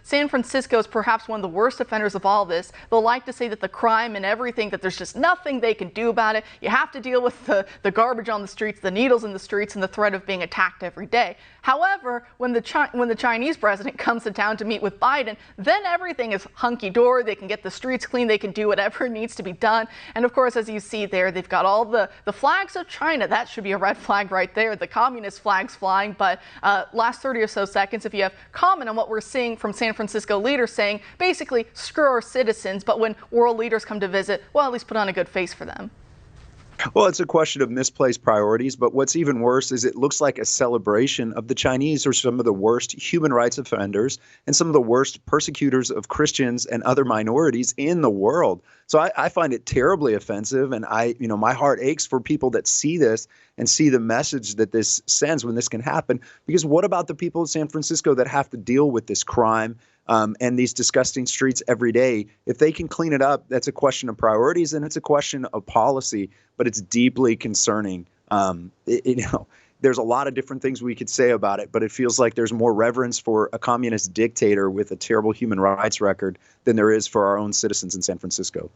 San Francisco is perhaps one of the worst offenders of all this. They'll like to say that the crime and everything, that there's just nothing they can do about it. You have to deal with the garbage on the streets, the needles in the streets, and the threat of being attacked every day. However, when the Chinese president comes to town to meet with Biden, then everything is hunky-dory. They can get the streets clean. They can do whatever needs to be done. And of course, as you see there, they've got all the flags of China. That should be a red flag right there. The communist flags flying. But last 30 or so seconds, if you have comment on what we're seeing from San Francisco leaders saying, basically, screw our citizens. But when world leaders come to visit, well, at least put on a good face for them. Well, it's a question of misplaced priorities, but what's even worse is it looks like a celebration of the Chinese are some of the worst human rights offenders and some of the worst persecutors of Christians and other minorities in the world. So I find it terribly offensive, and my heart aches for people that see this and see the message that this sends when this can happen. Because what about the people of San Francisco that have to deal with this crime and these disgusting streets every day? If they can clean it up, that's a question of priorities and it's a question of policy, but it's deeply concerning. There's a lot of different things we could say about it, but it feels like there's more reverence for a communist dictator with a terrible human rights record than there is for our own citizens in San Francisco.